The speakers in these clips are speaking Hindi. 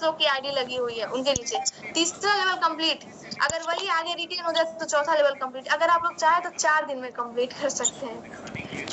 लोग की आईडी लगी हुई है उनके नीचे, तीसरा लेवल कंप्लीट। अगर वही आगे रिटेन हो जाए तो चौथा लेवल कंप्लीट। अगर आप लोग चाहे तो 4 दिन में कंप्लीट कर सकते हैं।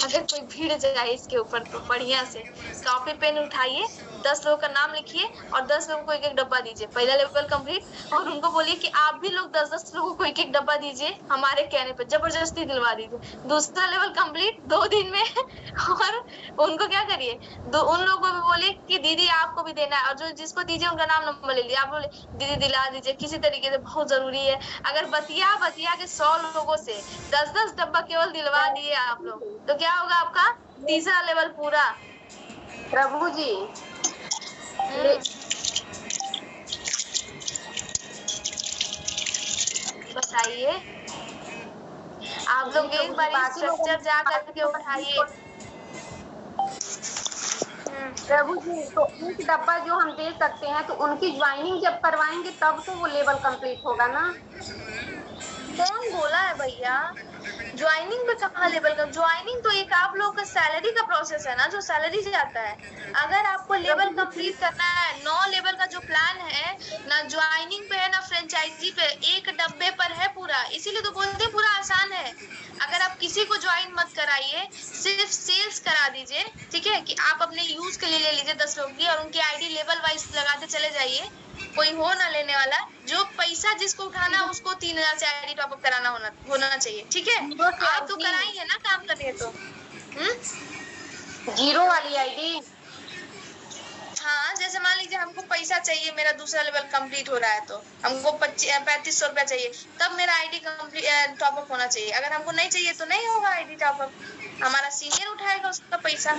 अगर कोई भीड़ जाए इसके ऊपर तो बढ़िया से कॉपी पेन उठाइए, 10 लोगों का नाम लिखिए और 10 लोगों को एक-एक डब्बा दीजिए। पहला लेवल कंप्लीट और उनको बोलिए कि आप भी लोग 10-10 लोगों को एक-एक डब्बा दीजिए, हमारे कहने पे जबरदस्ती दिलवा दीजिए। दूसरा लेवल कंप्लीट 2 दिन में और उनको क्या करिए, उन लोगों को भी बोलिए कि दीदी आपको भी देना है, और जो जिसको दीजिए उनका नाम नंबर ले लिया, आप बोले दीदी दिला दीजिए किसी तरीके से, बहुत जरूरी है। अगर बतिया के 100 लोगों से 10-10 डब्बा केवल दिलवा दिए आप लोग, तो क्या होगा आपका तीसरा लेवल पूरा। प्रभु जी बताइए, आप लोग एक बार स्ट्रक्चर जा करके उठाइए। प्रभु जी, तो एक डब्बा जो हम दे सकते हैं, तो उनकी ज्वाइनिंग जब करवाएंगे तब तो वो लेवल कंप्लीट होगा ना। कौन बोला है भैया ज्वाइनिंग पे कहाँ लेवल का? ज्वाइनिंग तो एक आप लोग का सैलरी का प्रोसेस है ना, जो सैलरी से आता है। अगर आपको लेवल कंप्लीट करना है, 9 लेवल का जो प्लान है ना, ज्वाइनिंग पे है ना फ्रेंचाइजी पे, एक डब्बे पर है पूरा। इसीलिए तो बोलते हैं पूरा आसान है। अगर आप किसी को ज्वाइन मत कराइए, सिर्फ सेल्स करा दीजिए, ठीक है, कि आप अपने यूज के लिए ले लीजिए 10 लोग की, और उनकी आईडी लेवल वाइज लगाते चले जाइए। कोई हो ना लेने वाला, जो पैसा जिसको उठाना उसको 3000 से आईडी टॉप अप कराना होना चाहिए, ठीक है। आप तो कराएंगे ना काम करिए तो। जीरो वाली आईडी। हाँ, जैसे मान लीजिए हमको पैसा चाहिए, मेरा दूसरा लेवल कंप्लीट हो रहा है, तो हमको 3500 रुपया चाहिए, तब मेरा आईडी कंप्लीट टॉप अप होना चाहिए। अगर हमको नहीं चाहिए तो नहीं होगा आईडी टॉप अप, हमारा सीनियर उठाएगा उसका पैसा।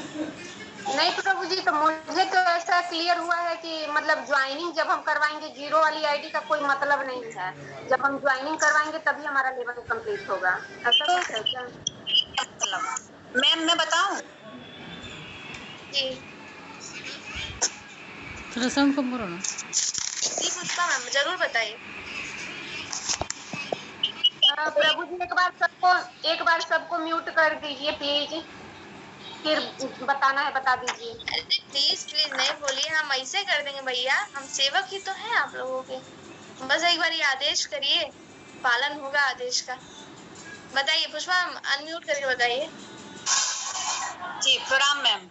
नहीं प्रभु जी, तो मुझे तो ऐसा क्लियर हुआ है कि मतलब ज्वाइनिंग जब हम करवाएंगे, जीरो वाली आईडी का कोई मतलब नहीं है। जब हम ज्वाइनिंग करवाएंगे तभी हमारा लेवल कंप्लीट होगा, ऐसा कुछ है क्या? मैम मैं बताऊं? जी थोड़ा साउंड कम करो ना। जी पुष्पा मैम जरूर बताइए। प्रभु जी एक बार सबको म्यूट कर दीजिए प्लीज, फिर बताना है बता दीजिए। अरे प्लीज प्लीज नहीं बोलिए, हम ऐसे कर देंगे भैया, हम सेवक ही तो हैं आप लोगों के। बस एक बार ये आदेश करिए, पालन होगा आदेश का। बताइए पुष्पा, अनम्यूट करके बताइए। जी प्रणाम मैम।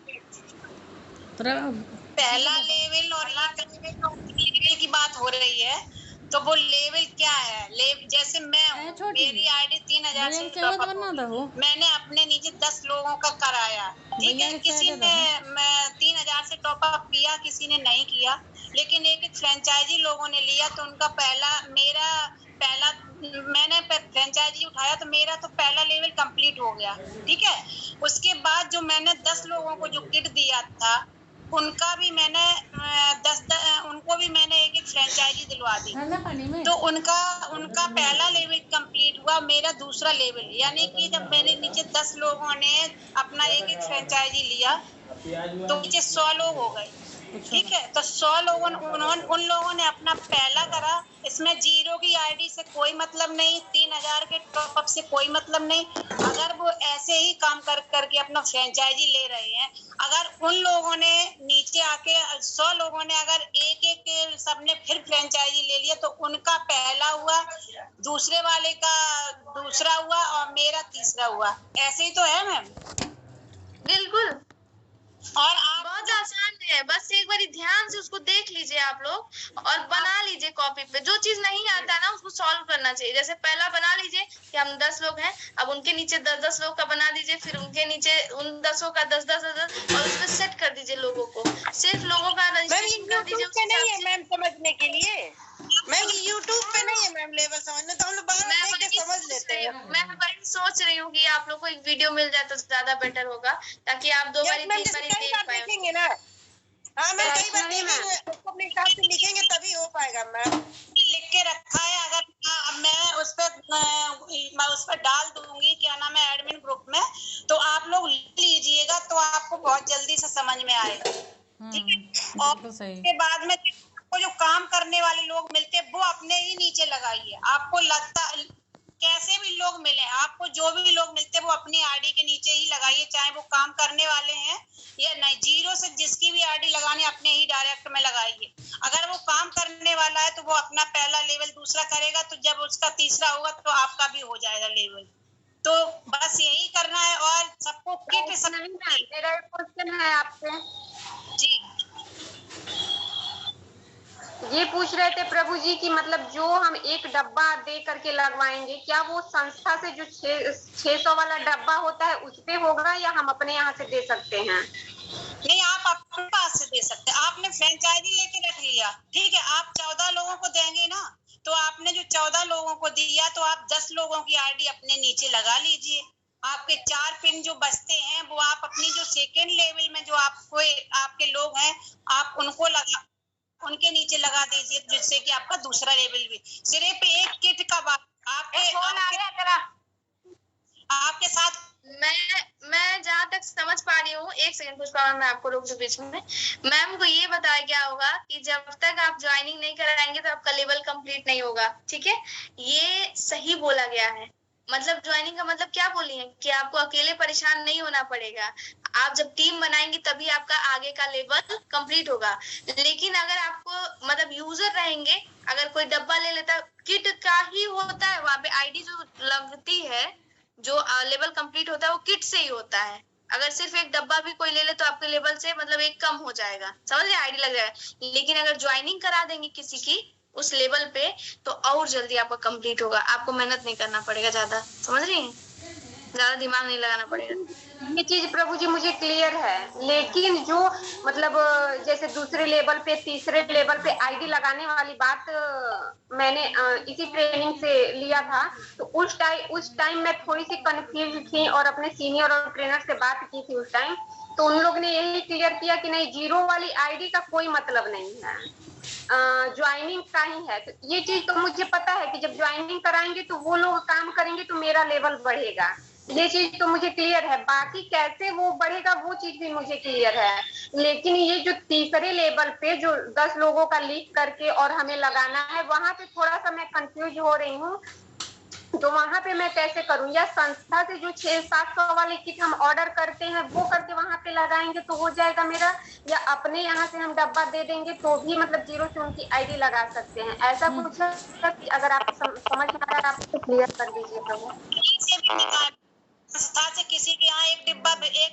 पहला लेवल और लेवल की बात हो रही है, तो वो लेवल क्या है? जैसे मैं हूँ, मेरी आईडी 3000 से टॉप अप हो, मैंने अपने नीचे 10 लोगों का कराया, ठीक है। किसी ने 3000 से टॉप अप किया, किसी ने नहीं किया, लेकिन एक फ्रेंचाइजी लोगों ने लिया, तो उनका मैंने फ्रेंचाइजी उठाया, तो मेरा तो पहला लेवल कंप्लीट हो गया, ठीक है। उसके बाद जो मैंने 10 लोगों को जो किट दिया था, उनका भी मैंने उनको भी मैंने एक फ्रेंचाइजी दिलवा दी, तो उनका पहला लेवल कंप्लीट हुआ, मेरा दूसरा लेवल। यानी कि जब मैंने नीचे 10 लोगों ने अपना एक फ्रेंचाइजी लिया, तो नीचे 100 लोग हो गए, ठीक है। तो 100 लोगों उन लोगों ने अपना पहला करा। इसमें जीरो की आईडी से कोई मतलब नहीं, 3000 के टॉप अप से कोई मतलब नहीं। अगर वो ऐसे ही काम करके अपना फ्रेंचाइजी ले रहे हैं, अगर उन लोगों ने नीचे आके 100 लोगों ने अगर एक सबने फिर फ्रेंचाइजी ले लिया, तो उनका पहला हुआ, दूसरे वाले का दूसरा हुआ और मेरा तीसरा हुआ। ऐसे ही तो है मैम। बिल्कुल, और आप बहुत आसान है, बस एक बार ध्यान से उसको देख लीजिए आप लोग और बना लीजिए कॉपी पे। जो चीज नहीं आता ना उसको सॉल्व करना चाहिए। जैसे पहला बना लीजिए कि हम 10 लोग हैं, अब उनके नीचे 10-10 लोग का बना दीजिए, फिर उनके नीचे उन 10 का 10-10 और उस पर सेट कर दीजिए लोगों को, सिर्फ लोगों का रजिस्ट्रेशन कर दीजिए। नहीं है मैम समझने के लिए, मैम यूट्यूब पे नहीं है मैम लेवल समझने, तो हम लोग बार बार देख के समझ लेते हैं। मैं वही सोच रही हूँ कि आप लोग को एक वीडियो मिल जाए तो ज्यादा बेटर होगा, ताकि आप 2 बार 3 बार देख पाए। देखेंगे ना, हाँ मैं कई बार देखेंगे, अपने हिसाब से लिखेंगे तभी हो पाएगा। मैम लिख के रखा है, अगर मैं उस पर डाल दूंगी, क्या नाम है, एडमिन ग्रुप में, तो आप लोग लिख लीजिएगा, तो आपको बहुत जल्दी से समझ में आएगा, ठीक है। और उसके बाद में आपको जो काम करने वाले लोग मिलते हैं, वो अपने ही नीचे लगाइए। आपको लगता कैसे भी लोग मिले, आपको जो भी लोग मिलते हैं वो अपनी आईडी के नीचे ही लगाइए, चाहे वो काम करने वाले हैं ये नहीं, जीरो से जिसकी भी आईडी लगानी अपने ही डायरेक्ट में लगाइए। अगर वो काम करने वाला है तो वो अपना पहला लेवल दूसरा करेगा, तो जब उसका तीसरा होगा तो आपका भी हो जाएगा लेवल। तो बस यही करना है। और सबको किट मेरा एक क्वेश्चन है आपसे जी, ये पूछ रहे थे प्रभु जी कि मतलब जो हम एक डब्बा दे करके लगवाएंगे, क्या वो संस्था से जो 600 वाला डब्बा होता है उस पे होगा या हम अपने यहाँ से दे सकते हैं? नहीं, आप अपने पास से दे सकते हैं। आपने फ्रेंचाइजी लेके रख लिया, ठीक है, आप 14 लोगों को देंगे ना, तो आपने जो 14 लोगों को दिया तो आप 10 लोगों की आईडी अपने नीचे लगा लीजिए। आपके 4 पिन जो बचते हैं वो आप अपनी जो सेकेंड लेवल में जो आपके लोग हैं आप उनके नीचे लगा दीजिए, जिससे कि आपका दूसरा लेवल भी सिर्फ एक किट का आपके साथ। मैं जहाँ तक समझ पा रही हूँ, एक सेकंड पुष्पा मैम, मैं आपको रोक दूं बीच में। मैम को ये बताया गया होगा कि जब तक आप ज्वाइनिंग नहीं कराएंगे तो आपका लेवल कंप्लीट नहीं होगा, ठीक है? ये सही बोला गया है। मतलब ज्वाइनिंग का मतलब क्या बोली है कि आपको अकेले परेशान नहीं होना पड़ेगा, आप जब टीम बनाएंगे तभी आपका आगे का लेवल कंप्लीट होगा। लेकिन अगर आपको मतलब यूजर रहेंगे, अगर कोई डब्बा ले लेता, किट का ही होता है, वहां पे आईडी जो लगती है, जो लेवल कंप्लीट होता है वो किट से ही होता है। अगर सिर्फ एक डब्बा भी कोई ले ले तो आपके लेवल से मतलब एक कम हो जाएगा, समझ रहे, आईडी लग जाएगा। लेकिन अगर ज्वाइनिंग करा देंगे किसी की उस लेवल पे तो और जल्दी आपका कंप्लीट होगा, आपको मेहनत नहीं करना पड़ेगा ज्यादा, समझ रही हैं? ज्यादा दिमाग नहीं लगाना पड़ेगा। ये चीज प्रभु जी मुझे क्लियर है, लेकिन जो मतलब जैसे दूसरे लेवल पे तीसरे लेवल पे आईडी लगाने वाली बात मैंने इसी ट्रेनिंग से लिया था, तो उस टाइम मैं थोड़ी सी कंफ्यूज थी और अपने सीनियर और ट्रेनर से बात की थी उस टाइम, तो उन लोग ने यही क्लियर किया कि नहीं, जीरो वाली आईडी का कोई मतलब नहीं है, ज्वाइनिंग का ही है। तो ये चीज तो मुझे पता है कि जब ज्वाइनिंग कराएंगे तो वो लोग काम करेंगे तो मेरा लेवल बढ़ेगा, ये चीज तो मुझे क्लियर है। बाकी कैसे वो बढ़ेगा वो चीज भी मुझे क्लियर है, लेकिन ये जो तीसरे लेवल पे जो 10 लोगों का लिख करके और हमें लगाना है, वहां पे थोड़ा सा मैं कंफ्यूज हो रही हूँ। तो वहां पे मैं कैसे करूं? या संस्था से जो 600-700 वाली किट हम ऑर्डर करते हैं वो करके वहां पे लगाएंगे तो हो जाएगा मेरा, या अपने यहाँ से हम डब्बा दे देंगे तो भी मतलब जीरो से उनकी आईडी लगा सकते हैं? ऐसा कुछ अगर आप समझ में आ रहा है आप तो क्लियर कर दीजिए प्रभु। संस्था से किसी के यहाँ एक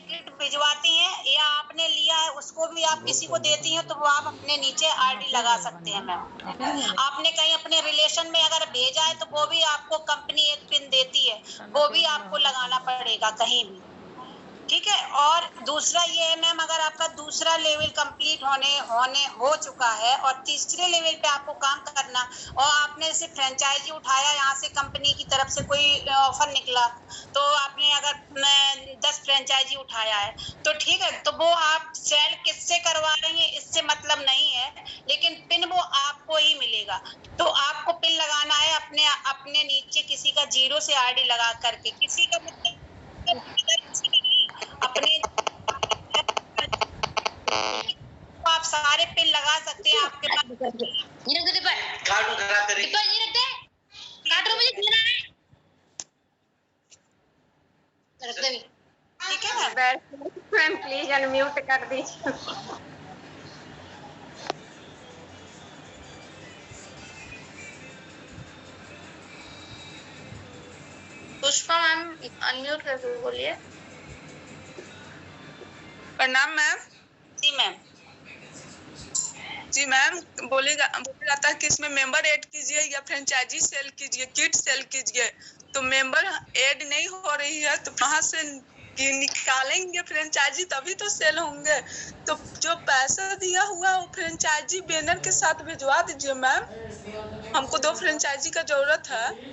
किट भिजवाती हैं या आपने लिया है उसको भी आप किसी को देती हैं तो वो आप अपने नीचे आईडी लगा सकते हैं मैम। आपने कहीं अपने रिलेशन में अगर भेजा है तो वो भी आपको कंपनी एक पिन देती है, वो भी आपको लगाना पड़ेगा कहीं भी, ठीक है। और दूसरा ये है मैम, अगर आपका दूसरा लेवल कंप्लीट होने हो चुका है और तीसरे लेवल पे आपको काम करना और आपने जैसे फ्रेंचाइजी उठाया, यहाँ से कंपनी की तरफ से कोई ऑफर निकला, तो आपने अगर 10 फ्रेंचाइजी उठाया है तो ठीक है, तो वो आप सेल किससे करवा रही हैं इससे मतलब नहीं है, लेकिन पिन वो आपको ही मिलेगा। तो आपको पिन लगाना है अपने नीचे किसी का जीरो से आईडी लगा करके, किसी का मतलब अपने आप सारे पिन लगा सकते हैं आपके पास। ठीक है मैम, प्लीज अनम्यूट कर दीजिए। पुष्पा मैम अनम्यूट करके बोलिए। प्रणाम मैम। जी मैम। जी मैम, बोले जाता है कि इसमें मेंबर ऐड कीजिए या फ्रेंचाइजी सेल कीजिए, किट सेल कीजिए, तो मेंबर ऐड नहीं हो रही है तो कहाँ से निकालेंगे फ्रेंचाइजी, तभी तो सेल होंगे। तो जो पैसा दिया हुआ वो फ्रेंचाइजी बैनर के साथ भिजवा दीजिए मैम, हमको 2 फ्रेंचाइजी का जरूरत है।